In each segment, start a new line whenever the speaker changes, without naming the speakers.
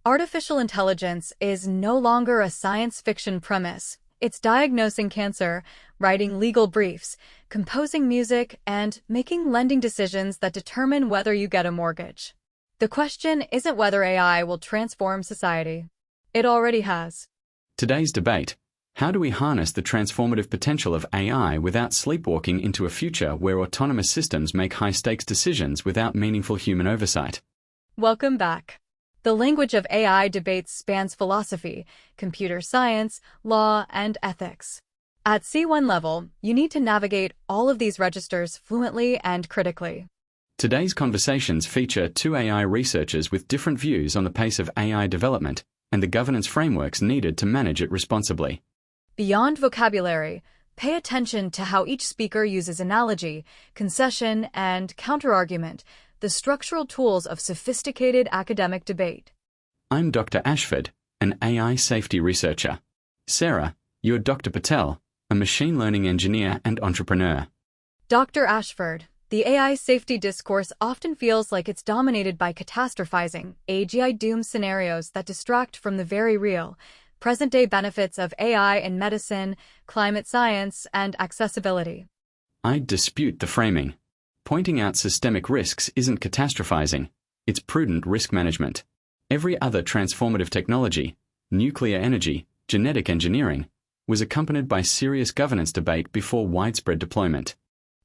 Artificial intelligence is no longer a science fiction premise. It's diagnosing cancer, writing legal briefs, composing music, and making lending decisions that determine whether you get a mortgage. The question isn't whether AI will transform society. It already has.
Today's debate: how do we harness the transformative potential of AI without sleepwalking into a future where autonomous systems make high-stakes decisions without meaningful human oversight?
Welcome back. The language of AI debates spans philosophy, computer science, law, and ethics. At C1 level, you need to navigate all of these registers fluently and critically.
Today's conversations feature two AI researchers with different views on the pace of AI development and the governance frameworks needed to manage it responsibly.
Beyond vocabulary, pay attention to how each speaker uses analogy, concession, and counterargument, the structural tools of sophisticated academic debate.
I'm Dr. Ashford, an AI safety researcher. Sarah, you're Dr. Patel, a machine learning engineer and entrepreneur.
Dr. Ashford, the AI safety discourse often feels like it's dominated by catastrophizing, AGI doom scenarios that distract from the very real, present-day benefits of AI in medicine, climate science, and accessibility.
I dispute the framing. Pointing out systemic risks isn't catastrophizing, it's prudent risk management. Every other transformative technology, nuclear energy, genetic engineering, was accompanied by serious governance debate before widespread deployment.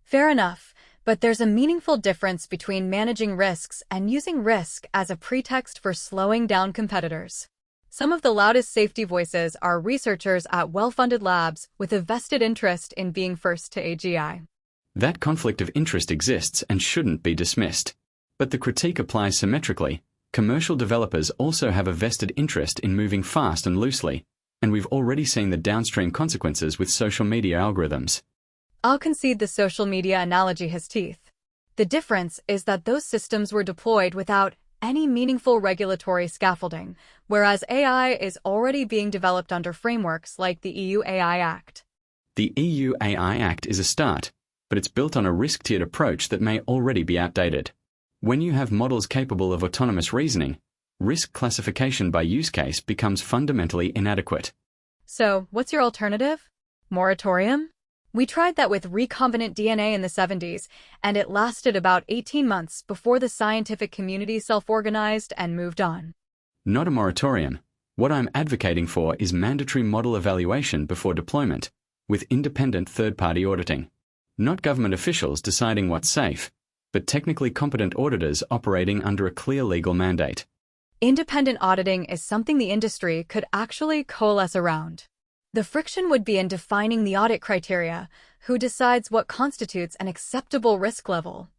Fair enough, but there's a meaningful difference between managing risks and using risk as a pretext for slowing down competitors. Some of the loudest safety voices are researchers at well-funded labs with a vested interest in being first to AGI.
That conflict of interest exists and shouldn't be dismissed. But the critique applies symmetrically. Commercial developers also have a vested interest in moving fast and loosely, and we've already seen the downstream consequences with social media algorithms.
I'll concede the social media analogy has teeth. The difference is that those systems were deployed without any meaningful regulatory scaffolding, whereas AI is already being developed under frameworks like the EU AI Act.
The EU AI Act is a start, but it's built on a risk-tiered approach that may already be outdated. When you have models capable of autonomous reasoning, risk classification by use case becomes fundamentally inadequate.
So, what's your alternative? Moratorium? We tried that with recombinant DNA in the 70s, and it lasted about 18 months before the scientific community self-organized and moved on.
Not a moratorium. What I'm advocating for is mandatory model evaluation before deployment, with independent third-party auditing. Not government officials deciding what's safe, but technically competent auditors operating under a clear legal mandate.
Independent auditing is something the industry could actually coalesce around. The friction would be in defining the audit criteria, who decides what constitutes an acceptable risk level.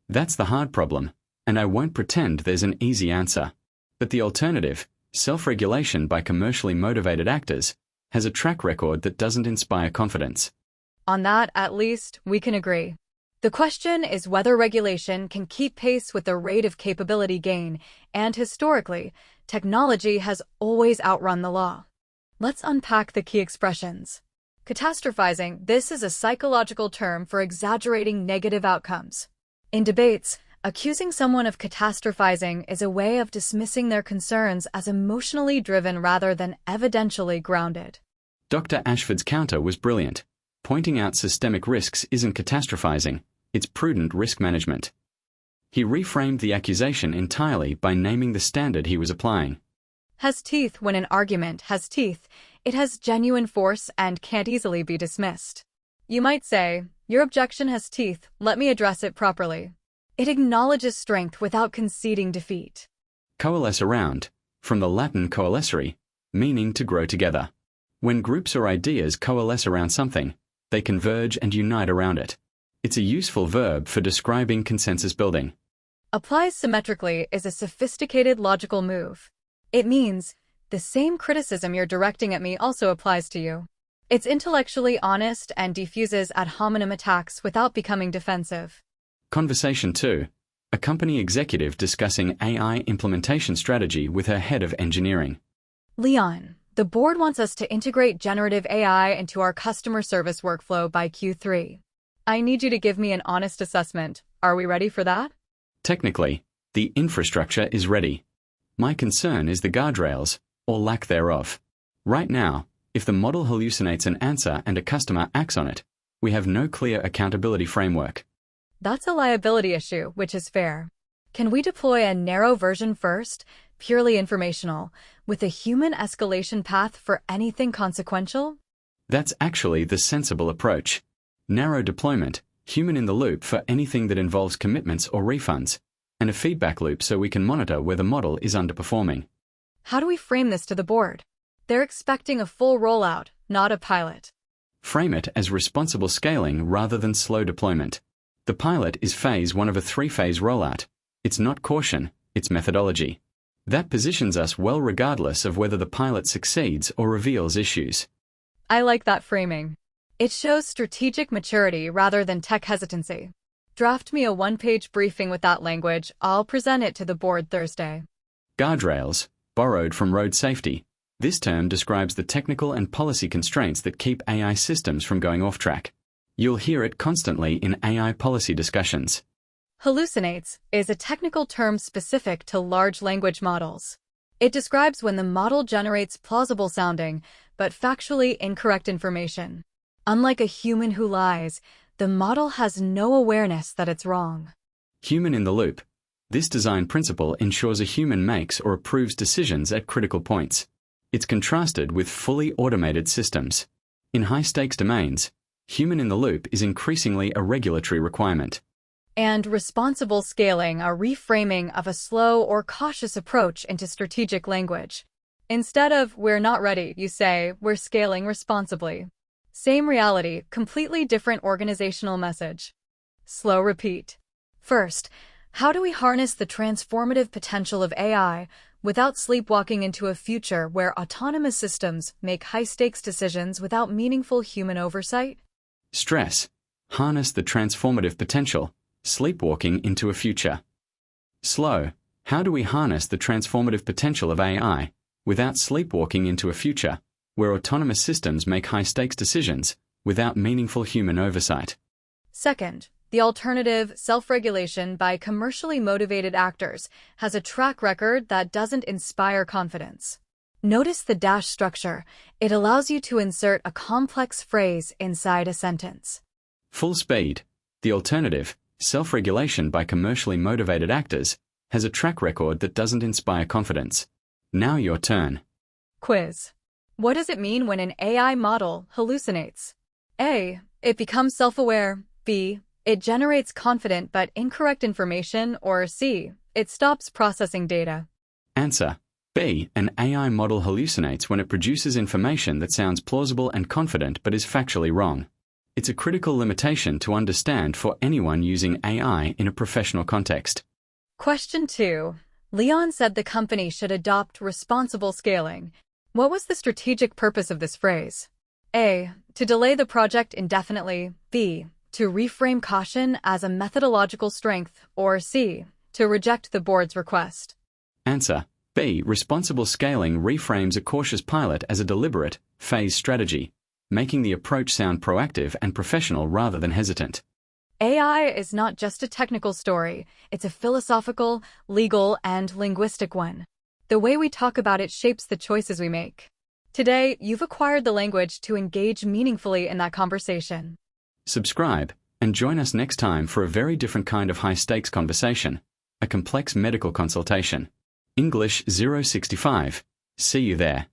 That's the hard problem, and I won't pretend there's an easy answer. But the alternative, self-regulation by commercially motivated actors, has a track record that doesn't inspire confidence.
On that, at least, we can agree. The question is whether regulation can keep pace with the rate of capability gain, and historically, technology has always outrun the law. Let's unpack the key expressions. Catastrophizing: this is a psychological term for exaggerating negative outcomes. In debates, accusing someone of catastrophizing is a way of dismissing their concerns as emotionally driven rather than evidentially grounded.
Dr. Ashford's counter was brilliant. Pointing out systemic risks isn't catastrophizing, it's prudent risk management. He reframed the accusation entirely by naming the standard he was applying.
Has teeth. When an argument has teeth, it has genuine force and can't easily be dismissed. You might say, your objection has teeth, let me address it properly. It acknowledges strength without conceding defeat.
Coalesce around, from the Latin coalescere, meaning to grow together. When groups or ideas coalesce around something, they converge and unite around it. It's a useful verb for describing consensus building.
Applies symmetrically is a sophisticated logical move. It means, the same criticism you're directing at me also applies to you. It's intellectually honest and diffuses ad hominem attacks without becoming defensive.
Conversation 2. A company executive discussing AI implementation strategy with her head of engineering.
Leon, the board wants us to integrate generative AI into our customer service workflow by Q3. I need you to give me an honest assessment. Are we ready for that?
Technically, the infrastructure is ready. My concern is the guardrails, or lack thereof. Right now, if the model hallucinates an answer and a customer acts on it, we have no clear accountability framework.
That's a liability issue, which is fair. Can we deploy a narrow version first, purely informational, with a human escalation path for anything consequential?
That's actually the sensible approach. Narrow deployment, human in the loop for anything that involves commitments or refunds, and a feedback loop so we can monitor where the model is underperforming.
How do we frame this to the board? They're expecting a full rollout, not a pilot.
Frame it as responsible scaling rather than slow deployment. The pilot is phase one of a three-phase rollout. It's not caution, it's methodology. That positions us well regardless of whether the pilot succeeds or reveals issues.
I like that framing. It shows strategic maturity rather than tech hesitancy. Draft me a one-page briefing with that language. I'll present it to the board Thursday.
Guardrails, borrowed from road safety. This term describes the technical and policy constraints that keep AI systems from going off track. You'll hear it constantly in AI policy discussions.
Hallucinates is a technical term specific to large language models. It describes when the model generates plausible-sounding, but factually incorrect information. Unlike a human who lies, the model has no awareness that it's wrong.
Human in the loop. This design principle ensures a human makes or approves decisions at critical points. It's contrasted with fully automated systems. In high-stakes domains, human in the loop is increasingly a regulatory requirement.
And responsible scaling, a reframing of a slow or cautious approach into strategic language. Instead of, "we're not ready," you say, "we're scaling responsibly." Same reality, completely different organizational message. Slow repeat. First, how do we harness the transformative potential of AI without sleepwalking into a future where autonomous systems make high-stakes decisions without meaningful human oversight?
Stress. Harness the transformative potential, sleepwalking into a future. Slow. How do we harness the transformative potential of AI without sleepwalking into a future where autonomous systems make high-stakes decisions without meaningful human oversight?
Second, the alternative, self-regulation by commercially motivated actors, has a track record that doesn't inspire confidence. Notice the dash structure. It allows you to insert a complex phrase inside a sentence.
Full speed. The alternative, self-regulation by commercially motivated actors, has a track record that doesn't inspire confidence. Now your turn.
Quiz. What does it mean when an AI model hallucinates? A. It becomes self-aware. B. It generates confident but incorrect information. Or C. It stops processing data.
Answer. B. An AI model hallucinates when it produces information that sounds plausible and confident but is factually wrong. It's a critical limitation to understand for anyone using AI in a professional context.
Question 2. Leon said the company should adopt responsible scaling. What was the strategic purpose of this phrase? A. To delay the project indefinitely. B. To reframe caution as a methodological strength. Or C. To reject the board's request.
Answer. B. Responsible scaling reframes a cautious pilot as a deliberate, phased strategy, making the approach sound proactive and professional rather than hesitant.
AI is not just a technical story, it's a philosophical, legal, and linguistic one. The way we talk about it shapes the choices we make. Today, you've acquired the language to engage meaningfully in that conversation.
Subscribe, and join us next time for a very different kind of high-stakes conversation, a complex medical consultation. English 065. See you there.